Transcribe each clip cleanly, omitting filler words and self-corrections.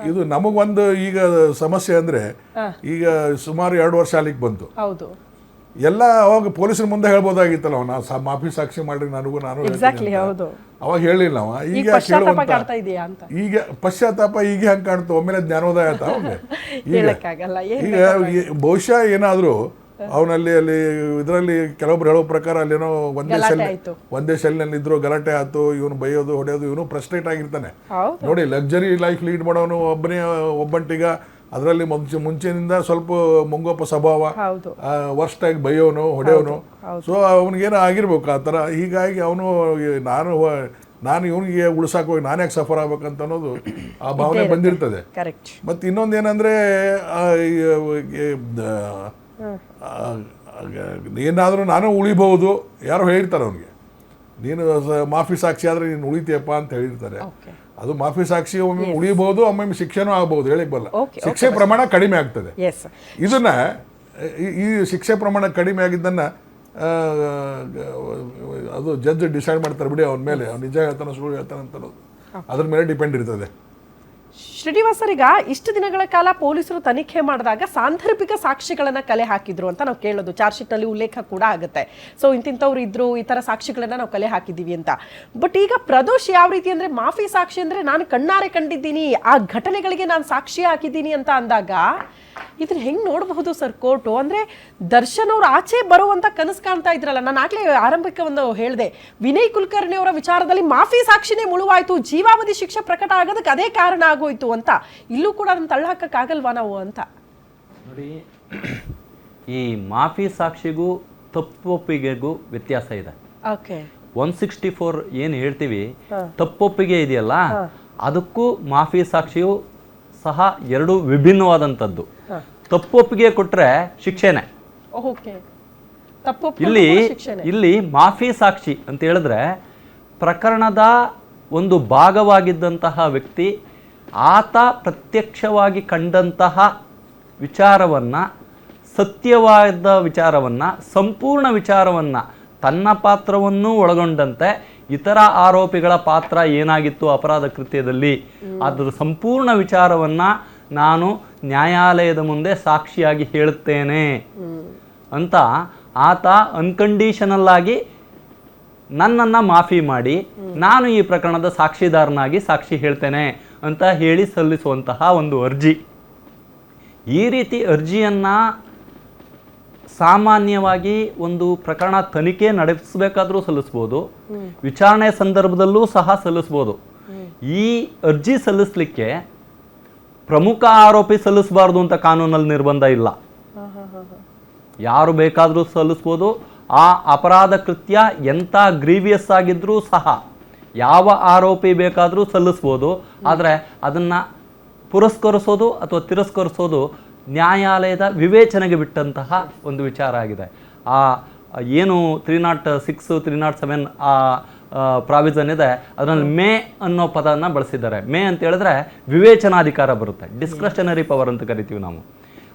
ಇದು ನಮಗೊಂದು ಈಗ ಸಮಸ್ಯೆ ಅಂದರೆ ಈಗ ಸುಮಾರು 2 ವರ್ಷ ಅಲ್ಲಿಗೆ ಬಂತು. ಹೌದು, ಎಲ್ಲ ಅವಾಗ ಪೊಲೀಸರ ಮುಂದೆ ಹೇಳ್ಬೋದಾಗಿತ್ತಲ್ಲ, ನಾವು ಮಾಫಿ ಸಾಕ್ಷಿ ಮಾಡ್ರಿ ನನಗೂ ನಾನು ಅವಾಗ ಹೇಳಿಲ್ಲ ಅವ. ಈಗ ಈಗ ಪಶ್ಚಾತ್ತಾಪ ಈಗ ಹೆಂಗೆ ಕಾಣ್ತು, ಒಮ್ಮೆಲೆ ಜ್ಞಾನೋದಯ ಆಯ್ತು ಅವಂಗೆ. ಈಗ ಬಹುಶಃ ಏನಾದರೂ ಅವನಲ್ಲಿ ಅಲ್ಲಿ ಇದರಲ್ಲಿ ಕೆಲವೊಬ್ರು ಹೇಳೋ ಪ್ರಕಾರ ಅಲ್ಲೇನೋ ಒಂದೇ ಸೆಲ್ನಲ್ಲಿ ಇದ್ರು, ಗಲಾಟೆ ಆಯ್ತು, ಇವನು ಬೈಯೋದು ಹೊಡೆಯೋದು, ಇವನು ಫ್ರಸ್ಟ್ರೇಟ್ ಆಗಿರ್ತಾನೆ ನೋಡಿ. ಲಕ್ಸರಿ ಲೈಫ್ ಲೀಡ್ ಮಾಡೋನು ಒಬ್ಬಂಟಿಗ, ಅದರಲ್ಲಿ ಮುಂಚೆನಿಂದ ಸ್ವಲ್ಪ ಮುಂಗೋಪ ಸ್ವಭಾವ, ವರ್ಸ್ಟ್ ಆಗಿ ಬೈಯೋನು ಹೊಡೆಯೋನು. ಸೊ ಅವನಿಗೇನೋ ಆಗಿರ್ಬೇಕು ಆ ಥರ. ಹೀಗಾಗಿ ಅವನು ನಾನು ಇವನಿಗೆ ಉಳ್ಸಾಕ ಹೋಗಿ ನಾನು ಯಾಕೆ ಸಫರ್ ಆಗ್ಬೇಕಂತ ಅನ್ನೋದು ಆ ಭಾವನೆ ಬಂದಿರ್ತದೆ. ಮತ್ತು ಇನ್ನೊಂದೇನೆಂದರೆ ಏನಾದರೂ ನಾನು ಉಳಿಬಹುದು, ಯಾರೋ ಹೇಳಿರ್ತಾರೆ ಅವನಿಗೆ, ನೀನು ಮಾಫಿ ಸಾಕ್ಷಿ ಆದರೆ ನೀನು ಉಳಿತೀಯಪ್ಪ ಅಂತ ಹೇಳಿರ್ತಾರೆ. ಅದು ಮಾಫಿ ಸಾಕ್ಷಿ ಒಮ್ಮೆ ಉಳಿಬಹುದು, ಒಮ್ಮೆ ಶಿಕ್ಷೆನೂ ಆಗ್ಬಹುದು, ಹೇಳಿಕ್ ಬರಲ್ಲ. ಶಿಕ್ಷೆ ಪ್ರಮಾಣ ಕಡಿಮೆ ಆಗ್ತದೆ. ಇದನ್ನ ಈ ಶಿಕ್ಷೆ ಪ್ರಮಾಣ ಕಡಿಮೆ ಆಗಿದ್ದನ್ನ ಅದು ಜಡ್ಜ್ ಡಿಸೈಡ್ ಮಾಡ್ತಾರೆ ಬಿಡಿ, ಅವನ ಮೇಲೆ ಅವ್ನು ನಿಜ ಹೇಳ್ತಾನೆ ಸುಳ್ಳು ಹೇಳ್ತಾನೆ ಅಂತ ಅನ್ನೋದು ಅದ್ರ ಮೇಲೆ ಡಿಪೆಂಡ್ ಇರ್ತದೆ. ಶ್ರೀನಿವಾಸರಿಗ ಇಷ್ಟು ದಿನಗಳ ಕಾಲ ಪೊಲೀಸರು ತನಿಖೆ ಮಾಡಿದಾಗ ಸಾಂದರ್ಭಿಕ ಸಾಕ್ಷಿಗಳನ್ನ ಕಲೆ ಹಾಕಿದ್ರು ಅಂತ ನಾವು ಕೇಳೋದು, ಚಾರ್ಜ್ ಶೀಟ್ ನಲ್ಲಿ ಉಲ್ಲೇಖ ಕೂಡ ಆಗುತ್ತೆ. ಸೊ ಇಂತಿಂತವ್ರು ಇದ್ರು, ಈ ತರ ಸಾಕ್ಷಿಗಳನ್ನ ನಾವು ಕಲೆ ಹಾಕಿದೀವಿ ಅಂತ. ಬಟ್ ಈಗ ಪ್ರದೋಷ್ ಯಾವ ರೀತಿ ಅಂದ್ರೆ ಮಾಫಿ ಸಾಕ್ಷಿ ಅಂದ್ರೆ ನಾನು ಕಣ್ಣಾರೆ ಕಂಡಿದ್ದೀನಿ, ಆ ಘಟನೆಗಳಿಗೆ ನಾನು ಸಾಕ್ಷಿ ಹಾಕಿದ್ದೀನಿ ಅಂತ ಅಂದಾಗ ಇದನ್ನ ಹೆಂಗ್ ನೋಡಬಹುದು ಸರ್ ಕೋರ್ಟು? ಅಂದ್ರೆ ದರ್ಶನ್ ಅವ್ರು ಆಚೆ ಬರುವಂತ ಕನಸು ಕಾಣ್ತಾ ಇದ್ರಲ್ಲ. ನಾನು ಆಗ್ಲೇ ಆರಂಭಿಕ ಒಂದು ಹೇಳಿದೆ, ವಿನಯ್ ಕುಲಕರ್ಣಿ ಅವರ ವಿಚಾರದಲ್ಲಿ ಮಾಫಿ ಸಾಕ್ಷಿನೇ ಮುಳುವಾಯ್ತು, ಜೀವಾವಧಿ ಶಿಕ್ಷೆ ಪ್ರಕಟ ಆಗೋದಕ್ಕೆ ಅದೇ ಕಾರಣ ಆಗೋಯ್ತು ಅಂತ. ಇಲ್ಲೂ ಕೂಡ ಅದನ್ನ ತಳ್ಳಹಾಕಕ್ಕಾಗಲ್ವಾ ನಾವು ಅಂತ ನೋಡಿ. ಈ ಮಾಫಿ ಸಾಕ್ಷಿಗೂ ತಪ್ಪೊಪ್ಪಿಗೆಗೂ ವ್ಯತ್ಯಾಸ ಇದೆ. 164 ಏನು ಹೇಳ್ತೀವಿ ತಪ್ಪೊಪ್ಪಿಗೆ ಇದೆಯಲ್ಲ, ಅದಕ್ಕೂ ಮಾಫಿ ಸಾಕ್ಷಿಯು ಸಹ ಎರಡು ವಿಭಿನ್ನವಾದಂಥದ್ದು. ತಪ್ಪೊಪ್ಪಿಗೆ ಕೊಟ್ರೆ ಶಿಕ್ಷೆನೆ. ಇಲ್ಲಿ ಮಾಫಿ ಸಾಕ್ಷಿ ಅಂತ ಹೇಳಿದ್ರೆ ಪ್ರಕರಣದ ಒಂದು ಭಾಗವಾಗಿದ್ದಂತಹ ವ್ಯಕ್ತಿ ಆತ ಪ್ರತ್ಯಕ್ಷವಾಗಿ ಕಂಡಂತಹ ವಿಚಾರವನ್ನು, ಸತ್ಯವಾದ ವಿಚಾರವನ್ನು, ಸಂಪೂರ್ಣ ವಿಚಾರವನ್ನು, ತನ್ನ ಪಾತ್ರವನ್ನು ಒಳಗೊಂಡಂತೆ ಇತರ ಆರೋಪಿಗಳ ಪಾತ್ರ ಏನಾಗಿತ್ತು ಅಪರಾಧ ಕೃತ್ಯದಲ್ಲಿ ಅದರ ಸಂಪೂರ್ಣ ವಿಚಾರವನ್ನು ನಾನು ನ್ಯಾಯಾಲಯದ ಮುಂದೆ ಸಾಕ್ಷಿಯಾಗಿ ಹೇಳುತ್ತೇನೆ ಅಂತ ಆತ ಅನ್ಕಂಡೀಷನಲ್ ಆಗಿ ನನ್ನನ್ನು ಮಾಫಿ ಮಾಡಿ ನಾನು ಈ ಪ್ರಕರಣದ ಸಾಕ್ಷಿದಾರನಾಗಿ ಸಾಕ್ಷಿ ಹೇಳ್ತೇನೆ ಅಂತ ಹೇಳಿ ಸಲ್ಲಿಸುವಂತಹ ಒಂದು ಅರ್ಜಿ. ಈ ರೀತಿ ಅರ್ಜಿಯನ್ನು ಸಾಮಾನ್ಯವಾಗಿ ಒಂದು ಪ್ರಕರಣ ತನಿಖೆ ನಡೆಸಬೇಕಾದ್ರೂ ಸಲ್ಲಿಸ್ಬೋದು, ವಿಚಾರಣೆ ಸಂದರ್ಭದಲ್ಲೂ ಸಹ ಸಲ್ಲಿಸ್ಬೋದು. ಈ ಅರ್ಜಿ ಸಲ್ಲಿಸಲಿಕ್ಕೆ ಪ್ರಮುಖ ಆರೋಪಿ ಸಲ್ಲಿಸಬಾರ್ದು ಅಂತ ಕಾನೂನಲ್ಲಿ ನಿರ್ಬಂಧ ಇಲ್ಲ. ಯಾರು ಬೇಕಾದರೂ ಸಲ್ಲಿಸ್ಬೋದು. ಆ ಅಪರಾಧ ಕೃತ್ಯ ಎಂಥ ಗ್ರೀವಿಯಸ್ ಆಗಿದ್ರೂ ಸಹ ಯಾವ ಆರೋಪಿ ಬೇಕಾದರೂ ಸಲ್ಲಿಸ್ಬೋದು. ಆದರೆ ಅದನ್ನು ಪುರಸ್ಕರಿಸೋದು ಅಥವಾ ತಿರಸ್ಕರಿಸೋದು ನ್ಯಾಯಾಲಯದ ವಿವೇಚನೆಗೆ ಬಿಟ್ಟಂತಹ ಒಂದು ವಿಚಾರ ಆಗಿದೆ. ಆ ಏನು 306, 307 ಆ ಪ್ರಾವಿಷನ್ ಇದೆ, ಅದರಲ್ಲಿ ಮೇ ಅನ್ನೋ ಪದನ ಬಳಸಿದ್ದಾರೆ. ಮೇ ಅಂತ ಹೇಳಿದ್ರೆ ವಿವೇಚನಾಧಿಕಾರ ಬರುತ್ತೆ, ಡಿಸ್ಕ್ರಿಷನರಿ ಪವರ್ ಅಂತ ಕರಿತೀವಿ ನಾವು.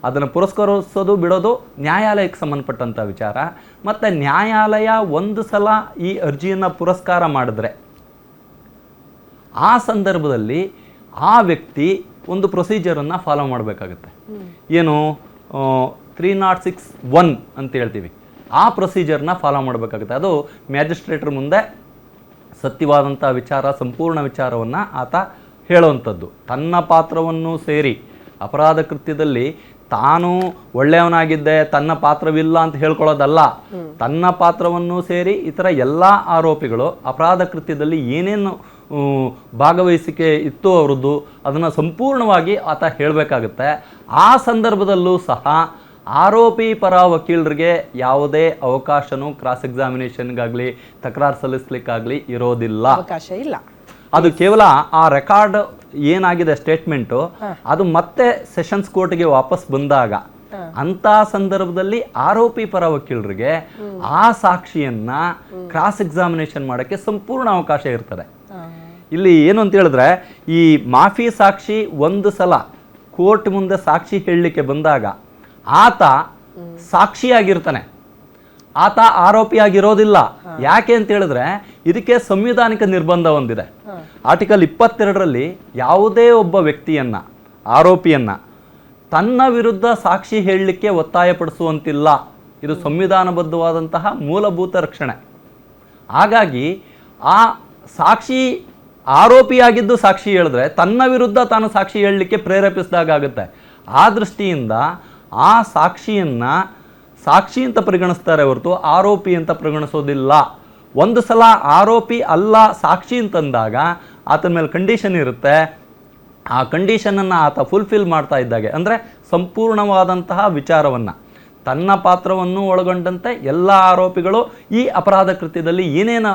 ಅದನ್ನು ಪುರಸ್ಕರಿಸೋದು ಬಿಡೋದು ನ್ಯಾಯಾಲಯಕ್ಕೆ ಸಂಬಂಧಪಟ್ಟಂಥ ವಿಚಾರ. ಮತ್ತು ನ್ಯಾಯಾಲಯ ಒಂದು ಸಲ ಈ ಅರ್ಜಿಯನ್ನು ಪುರಸ್ಕಾರ ಮಾಡಿದ್ರೆ ಆ ಸಂದರ್ಭದಲ್ಲಿ ಆ ವ್ಯಕ್ತಿ ಒಂದು ಪ್ರೊಸೀಜರನ್ನು ಫಾಲೋ ಮಾಡಬೇಕಾಗುತ್ತೆ. ಏನು 306(1) ಅಂತ ಹೇಳ್ತೀವಿ, ಆ ಪ್ರೊಸೀಜರ್ನ ಫಾಲೋ ಮಾಡಬೇಕಾಗುತ್ತೆ. ಅದು ಮ್ಯಾಜಿಸ್ಟ್ರೇಟ್ರ ಮುಂದೆ ಸತ್ಯವಾದಂಥ ವಿಚಾರ, ಸಂಪೂರ್ಣ ವಿಚಾರವನ್ನು ಆತ ಹೇಳುವಂಥದ್ದು. ತನ್ನ ಪಾತ್ರವನ್ನು ಸೇರಿ ಅಪರಾಧ ಕೃತ್ಯದಲ್ಲಿ ತಾನು ಒಳ್ಳೆಯವನಾಗಿದ್ದೆ, ತನ್ನ ಪಾತ್ರವಿಲ್ಲ ಅಂತ ಹೇಳ್ಕೊಳ್ಳೋದಲ್ಲ. ತನ್ನ ಪಾತ್ರವನ್ನು ಸೇರಿ ಇತರ ಎಲ್ಲ ಆರೋಪಿಗಳು ಅಪರಾಧ ಕೃತ್ಯದಲ್ಲಿ ಏನೇನು ಭಾಗವಹಿಸಿಕೆ ಇತ್ತು ಅವರದ್ದು ಅದನ್ನು ಸಂಪೂರ್ಣವಾಗಿ ಆತ ಹೇಳಬೇಕಾಗುತ್ತೆ. ಆ ಸಂದರ್ಭದಲ್ಲೂ ಸಹ ಆರೋಪಿ ಪರ ವಕೀಲರಿಗೆ ಯಾವುದೇ ಅವಕಾಶನೂ ಕ್ರಾಸ್ ಎಕ್ಸಾಮಿನೇಷನ್ಗಾಗಲಿ ತಕರಾರು ಸಲ್ಲಿಸ್ಲಿಕ್ಕಾಗಲಿ ಇರೋದಿಲ್ಲ, ಅವಕಾಶ ಇಲ್ಲ. ಅದು ಕೇವಲ ಆ ರೆಕಾರ್ಡ್ ಏನಾಗಿದೆ ಸ್ಟೇಟ್ಮೆಂಟು ಅದು ಮತ್ತೆ ಸೆಷನ್ಸ್ ಕೋರ್ಟ್ಗೆ ವಾಪಸ್ ಬಂದಾಗ ಅಂತ ಸಂದರ್ಭದಲ್ಲಿ ಆರೋಪಿ ಪರ ವಕೀಲರಿಗೆ ಆ ಸಾಕ್ಷಿಯನ್ನ ಕ್ರಾಸ್ ಎಕ್ಸಾಮಿನೇಷನ್ ಮಾಡೋಕ್ಕೆ ಸಂಪೂರ್ಣ ಅವಕಾಶ ಇರ್ತದೆ. ಇಲ್ಲಿ ಏನು ಅಂತ ಹೇಳಿದ್ರೆ, ಈ ಮಾಫಿ ಸಾಕ್ಷಿ ಒಂದು ಸಲ ಕೋರ್ಟ್ ಮುಂದೆ ಸಾಕ್ಷಿ ಹೇಳಲಿಕ್ಕೆ ಬಂದಾಗ ಆತ ಸಾಕ್ಷಿಯಾಗಿರ್ತಾನೆ. ಆತ ಆರೋಪಿಯಾಗಿರೋದಿಲ್ಲ. ಯಾಕೆ ಅಂತ ಹೇಳಿದ್ರೆ ಇದಕ್ಕೆ ಸಂವಿಧಾನಿಕ ನಿರ್ಬಂಧ ಹೊಂದಿದೆ. ಆರ್ಟಿಕಲ್ 22ರಲ್ಲಿ ಯಾವುದೇ ಒಬ್ಬ ವ್ಯಕ್ತಿಯನ್ನ, ಆರೋಪಿಯನ್ನ ತನ್ನ ವಿರುದ್ಧ ಸಾಕ್ಷಿ ಹೇಳಲಿಕ್ಕೆ ಒತ್ತಾಯಪಡಿಸುವಂತಿಲ್ಲ. ಇದು ಸಂವಿಧಾನಬದ್ಧವಾದಂತಹ ಮೂಲಭೂತ ರಕ್ಷಣೆ. ಹಾಗಾಗಿ ಆ ಸಾಕ್ಷಿ ಆರೋಪಿಯಾಗಿದ್ದು ಸಾಕ್ಷಿ ಹೇಳಿದ್ರೆ ತನ್ನ ವಿರುದ್ಧ ತಾನು ಸಾಕ್ಷಿ ಹೇಳಲಿಕ್ಕೆ ಪ್ರೇರೇಪಿಸಿದಾಗುತ್ತೆ. ಆ ದೃಷ್ಟಿಯಿಂದ ಆ ಸಾಕ್ಷಿಯನ್ನ ಸಾಕ್ಷಿ ಅಂತ ಪರಿಗಣಿಸ್ತಾರೆ ಹೊರತು ಆರೋಪಿ ಅಂತ ಪರಿಗಣಿಸೋದಿಲ್ಲ. ಒಂದು ಸಲ ಆರೋಪಿ ಅಲ್ಲ ಸಾಕ್ಷಿ ಅಂತಂದಾಗ ಆತನ ಮೇಲೆ ಕಂಡೀಷನ್ ಇರುತ್ತೆ. ಆ ಕಂಡೀಷನನ್ನು ಆತ ಫುಲ್ಫಿಲ್ ಮಾಡ್ತಾ ಇದ್ದಾಗೆ, ಅಂದರೆ ಸಂಪೂರ್ಣವಾದಂತಹ ವಿಚಾರವನ್ನು, ತನ್ನ ಪಾತ್ರವನ್ನು ಒಳಗೊಂಡಂತೆ ಎಲ್ಲ ಆರೋಪಿಗಳು ಈ ಅಪರಾಧ ಕೃತ್ಯದಲ್ಲಿ ಏನೇನು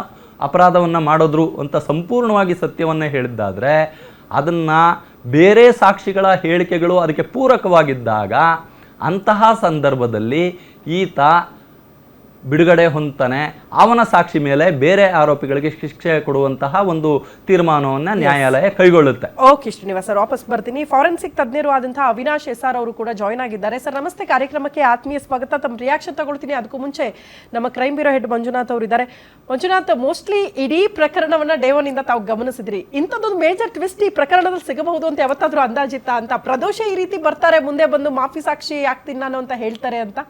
ಅಪರಾಧವನ್ನು ಮಾಡಿದ್ರು ಅಂತ ಸಂಪೂರ್ಣವಾಗಿ ಸತ್ಯವನ್ನೇ ಹೇಳಿದ್ದಾದರೆ, ಅದನ್ನು ಬೇರೆ ಸಾಕ್ಷಿಗಳ ಹೇಳಿಕೆಗಳು ಅದಕ್ಕೆ ಪೂರಕವಾಗಿದ್ದಾಗ ಅಂತಹ ಸಂದರ್ಭದಲ್ಲಿ ಈತ ಬಿಡುಗಡೆ ಹೊಂದ್ತಾನೆ. ಅವನ ಸಾಕ್ಷಿ ಮೇಲೆ ಬೇರೆ ಆರೋಪಿಗಳಿಗೆ ಶಿಕ್ಷೆ ಕೊಡುವಂತಹ ಒಂದು ತೀರ್ಮಾನವನ್ನು ನ್ಯಾಯಾಲಯ ಕೈಗೊಳ್ಳುತ್ತೆ. ಓಕೆ ಶ್ರೀನಿವಾಸ್ ಸರ್, ವಾಪಸ್ ಬರ್ತೀನಿ. ಫಾರೆನ್ಸಿಕ್ ತಜ್ಞರು ಆದಂತಹ ಅವಿನಾಶ್ ಎಸ್ಆರ್ ಅವರು ಕೂಡ ಜಾಯ್ನ್ ಆಗಿದ್ದಾರೆ. ಸರ್ ನಮಸ್ತೆ, ಕಾರ್ಯಕ್ರಮಕ್ಕೆ ಆತ್ಮೀಯ ಸ್ವಾಗತ. ತಮ್ಮ ರಿಯಾಕ್ಷನ್ ತಗೊಳ್ತೀನಿ. ಅದಕ್ಕೂ ಮುಂಚೆ ನಮ್ಮ ಕ್ರೈಮ್ ಬ್ಯೂರೋ ಹೆಡ್ ಮಂಜುನಾಥ್ ಅವರು ಇದ್ದಾರೆ. ಮಂಜುನಾಥ್, ಮೋಸ್ಟ್ಲಿ ಇಡೀ ಪ್ರಕರಣವನ್ನ ಡೇ ಒನ್ ಇಂದ ತಾವು ಗಮನಿಸಿದ್ರಿ. ಇಂಥದ್ದೊಂದು ಮೇಜರ್ ಟ್ವಿಸ್ಟ್ ಈ ಪ್ರಕರಣದಲ್ಲಿ ಸಿಗಬಹುದು ಅಂತ ಯಾವತ್ತಾದ್ರೂ ಅಂದಾಜಿತ್ತ ಅಂತ? ಪ್ರದೋಷ ಈ ರೀತಿ ಬರ್ತಾರೆ, ಮುಂದೆ ಬಂದು ಮಾಫಿ ಸಾಕ್ಷಿ ಆಗ್ತೀನಿ ನಾನು ಅಂತ ಹೇಳ್ತಾರೆ ಅಂತ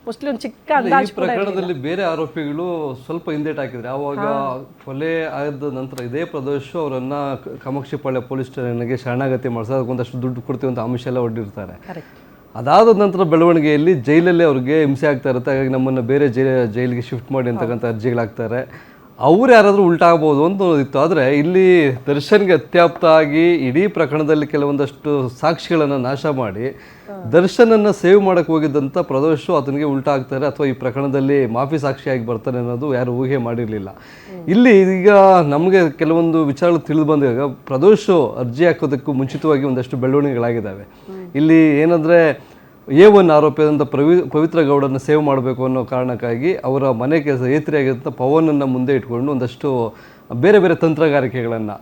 ಮೋಸ್ಟ್ಲಿ ಒಂದು ಚಿಕ್ಕ ಅಂದಾಜು. ಈ ಪ್ರಕರಣದಲ್ಲಿ ಬೇರೆ ಆರೋಪಿಗಳು ಸ್ವಲ್ಪ ಹಿಂದೇಟ್ ಹಾಕಿದ್ರೆ, ಆವಾಗ ಕೊಲೆ ಆದ ನಂತರ ಇದೇ ಪ್ರದೋಷ ಅವರನ್ನ ಕಾಮಾಕ್ಷಿಪಾಳ್ಯ ಪೊಲೀಸ್ ಸ್ಟೇಷನ್ಗೆ ಶರಣಾಗತಿ ಮಾಡಿಸಿ ಅದಕ್ಕೊಂದಷ್ಟು ದುಡ್ಡು ಕೊಡ್ತೀವಿ ಅಂತ ಆಮಿಷ ಎಲ್ಲ ಹೊಡ್ಡಿರ್ತಾರೆ. ಅದಾದ ನಂತರ ಬೆಳವಣಿಗೆಯಲ್ಲಿ ಜೈಲಲ್ಲೇ ಅವ್ರಿಗೆ ಹಿಂಸೆ ಆಗ್ತಾ ಇರುತ್ತೆ. ಹಾಗಾಗಿ ನಮ್ಮನ್ನು ಬೇರೆ ಜೈಲಿಗೆ ಶಿಫ್ಟ್ ಮಾಡಿ ಅಂತಕ್ಕಂಥ ಅರ್ಜಿಗಳಾಗ್ತಾರೆ. ಅವ್ರು ಯಾರಾದರೂ ಉಲ್ಟಾಗ್ಬೋದು ಅಂತ ಇತ್ತು. ಆದರೆ ಇಲ್ಲಿ ದರ್ಶನ್ಗೆ ಅತ್ಯಾಪ್ತ ಆಗಿ ಇಡೀ ಪ್ರಕರಣದಲ್ಲಿ ಕೆಲವೊಂದಷ್ಟು ಸಾಕ್ಷಿಗಳನ್ನು ನಾಶ ಮಾಡಿ ದರ್ಶನನ್ನು ಸೇವ್ ಮಾಡೋಕ್ಕೆ ಹೋಗಿದ್ದಂಥ ಪ್ರದೋಷ ಆತನಿಗೆ ಉಲ್ಟಾ ಆಗ್ತಾರೆ ಅಥವಾ ಈ ಪ್ರಕರಣದಲ್ಲಿ ಮಾಫಿ ಸಾಕ್ಷಿಯಾಗಿ ಬರ್ತಾನೆ ಅನ್ನೋದು ಯಾರು ಊಹೆ ಮಾಡಿರಲಿಲ್ಲ. ಇಲ್ಲಿ ಈಗ ನಮಗೆ ಕೆಲವೊಂದು ವಿಚಾರಗಳು ತಿಳಿದು ಬಂದಾಗ ಪ್ರದೋಷ ಅರ್ಜಿ ಹಾಕೋದಕ್ಕೂ ಮುಂಚಿತವಾಗಿ ಒಂದಷ್ಟು ಬೆಳವಣಿಗೆಗಳಾಗಿದ್ದಾವೆ. ಇಲ್ಲಿ ಏನಂದರೆ A1 ಆರೋಪಿಯಾದಂಥ ಪವಿತ್ರ ಗೌಡರನ್ನ ಸೇವ್ ಮಾಡಬೇಕು ಅನ್ನೋ ಕಾರಣಕ್ಕಾಗಿ ಅವರ ಮನೆ ಕೆಲಸ ಏತ್ರಿಯಾಗಿದ್ದಂಥ ಪವನನ್ನು ಮುಂದೆ ಇಟ್ಕೊಂಡು ಒಂದಷ್ಟು ಬೇರೆ ಬೇರೆ ತಂತ್ರಗಾರಿಕೆಗಳನ್ನು,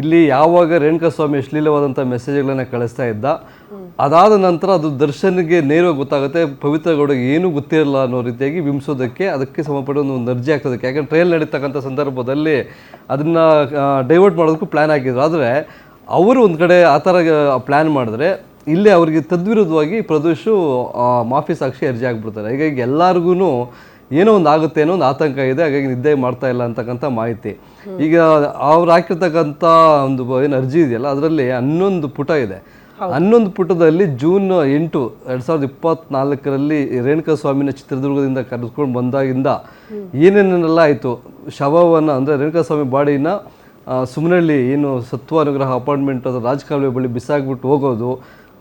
ಇಲ್ಲಿ ಯಾವಾಗ ರೇಣುಕಾಸ್ವಾಮಿ ಅಶ್ಲೀಲವಾದಂಥ ಮೆಸೇಜ್ಗಳನ್ನು ಕಳಿಸ್ತಾ ಇದ್ದ, ಅದಾದ ನಂತರ ಅದು ದರ್ಶನ್ಗೆ ನೇರವಾಗಿ ಗೊತ್ತಾಗುತ್ತೆ ಪವಿತ್ರ ಗೌಡಗೆ ಏನೂ ಗೊತ್ತಿರಲ್ಲ ಅನ್ನೋ ರೀತಿಯಾಗಿ ಬಿಂಬಿಸೋದಕ್ಕೆ, ಅದಕ್ಕೆ ಸಂಬಂಧಪಟ್ಟ ಒಂದು ಅರ್ಜಿ ಹಾಕೋದಕ್ಕೆ. ಯಾಕಂದ್ರೆ ಟ್ರಯಲ್ ನಡೀತಕ್ಕಂಥ ಸಂದರ್ಭದಲ್ಲಿ ಅದನ್ನು ಡೈವರ್ಟ್ ಮಾಡೋದಕ್ಕೂ ಪ್ಲ್ಯಾನ್ ಹಾಕಿದ್ರು. ಆದರೆ ಅವರು ಒಂದು ಕಡೆ ಆ ಥರ ಪ್ಲ್ಯಾನ್ ಮಾಡಿದ್ರೆ ಇಲ್ಲಿ ಅವರಿಗೆ ತದ್ವಿರುದ್ಧವಾಗಿ ಪ್ರದೋಷು ಮಾಫಿ ಸಾಕ್ಷಿ ಅರ್ಜಿ ಆಗಿಬಿಡ್ತಾರೆ. ಹೀಗಾಗಿ ಎಲ್ಲರಿಗೂ ಏನೋ ಒಂದು ಆಗುತ್ತೆ ಅನ್ನೋ ಒಂದು ಆತಂಕ ಇದೆ. ಹಾಗಾಗಿ ನಿದ್ದೆ ಮಾಡ್ತಾ ಇಲ್ಲ ಅಂತಕ್ಕಂಥ ಮಾಹಿತಿ. ಈಗ ಅವ್ರು ಹಾಕಿರ್ತಕ್ಕಂಥ ಒಂದು ಏನು ಅರ್ಜಿ ಇದೆಯಲ್ಲ ಅದರಲ್ಲಿ 11 ಪುಟ ಇದೆ. 11 ಪುಟದಲ್ಲಿ ಜೂನ್ 8, 2024ರಲ್ಲಿ ರೇಣುಕಾಸ್ವಾಮಿನ ಚಿತ್ರದುರ್ಗದಿಂದ ಕರೆದುಕೊಂಡು ಬಂದಾಗಿಂದ ಏನೇನೆಲ್ಲ ಆಯಿತು, ಶವವನ್ನು ಅಂದರೆ ರೇಣುಕಾಸ್ವಾಮಿ ಬಾಡಿನ ಸುಮನಹಳ್ಳಿ ಏನು ಸತ್ವಾನುಗ್ರಹ ಅಪಾರ್ಟ್ಮೆಂಟ್ ಅದು ರಾಜಕಾಲುವೆ ಬಳಿ ಬಿಸಾಕ್ಬಿಟ್ಟು ಹೋಗೋದು,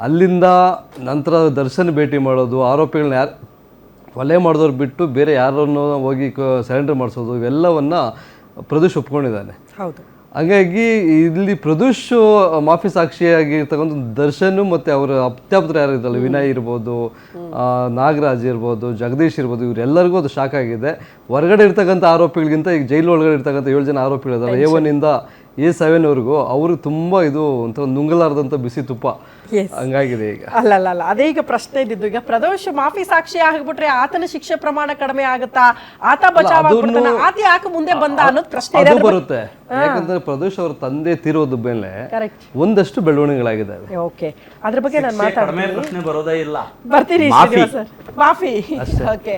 ಅಲ್ಲಿಂದ ನಂತರ ದರ್ಶನ್ ಭೇಟಿ ಮಾಡೋದು, ಆರೋಪಿಗಳನ್ನ ಯಾರು ಕೊಲೆ ಮಾಡಿದವ್ರು ಬಿಟ್ಟು ಬೇರೆ ಯಾರನ್ನು ಹೋಗಿ ಸರೆಂಡರ್ ಮಾಡಿಸೋದು, ಇವೆಲ್ಲವನ್ನು ಪ್ರದೋಷ್ ಒಪ್ಕೊಂಡಿದ್ದಾನೆ. ಹೌದು. ಹಾಗಾಗಿ ಇಲ್ಲಿ ಪ್ರದೋಷ್ ಮಾಫಿ ಸಾಕ್ಷಿಯಾಗಿರ್ತಕ್ಕಂಥ ದರ್ಶನ್ ಮತ್ತು ಅವರ ಅತ್ಯಾಪ್ತರು ಯಾರು ಇದ್ದಲ್ಲ, ವಿನಯ್ ಇರ್ಬೋದು, ನಾಗರಾಜ್ ಇರ್ಬೋದು, ಜಗದೀಶ್ ಇರ್ಬೋದು, ಇವರೆಲ್ಲರಿಗೂ ಅದು ಶಾಕ್ ಆಗಿದೆ. ಹೊರಗಡೆ ಇರ್ತಕ್ಕಂಥ ಆರೋಪಿಗಳಿಗಿಂತ ಈಗ ಜೈಲು ಒಳಗಡೆ ಇರ್ತಕ್ಕಂಥ 7 ಜನ ಆರೋಪಿಗಳಿದಾರೆ, A1 ಇಂದ A7ವರೆಗೂ ಅವ್ರಿಗೆ ತುಂಬ ಇದು ಒಂಥರ ನುಂಗಲಾರದಂಥ ಬಿಸಿ ತುಪ್ಪ ಹಂಗಾಗಿದೆ ಈಗ. ಅಲ್ಲ ಅದೇ ಈಗ ಪ್ರಶ್ನೆ ಇದ್ದಿದ್ದು. ಈಗ ಪ್ರದೋಷ್ ಮಾಫಿ ಸಾಕ್ಷಿ ಆಗ್ಬಿಟ್ರೆ ಆತನ ಶಿಕ್ಷೆ ಪ್ರಮಾಣ ಕಡಿಮೆ ಆಗುತ್ತಾ, ಆತ ಬಚಾವ್ ಆಗ್ಬಿಡ್ತಾನ, ಆತ ಯಾಕೆ ಮುಂದೆ ಬಂದ ಅನ್ನೋದು ಪ್ರಶ್ನೆ ಅದು ಬರುತ್ತೆ. ಯಾಕಂದ್ರೆ ಪ್ರದೋಷ್ ಅವ್ರ ತಂದೆ ತೀರೋದ ಮೇಲೆ ಒಂದಷ್ಟು ಬೆಳವಣಿಗೆಗಳಾಗಿದ್ದಾವೆ. ಓಕೆ, ಅದ್ರ ಬಗ್ಗೆ ನಾನು ಮಾತಾಡ್ತೀನಿ. ಪ್ರಶ್ನೆ ಬರೋದೇ ಇಲ್ಲ. ಬರ್ತೀನಿ ಮಾಫಿ. ಓಕೆ.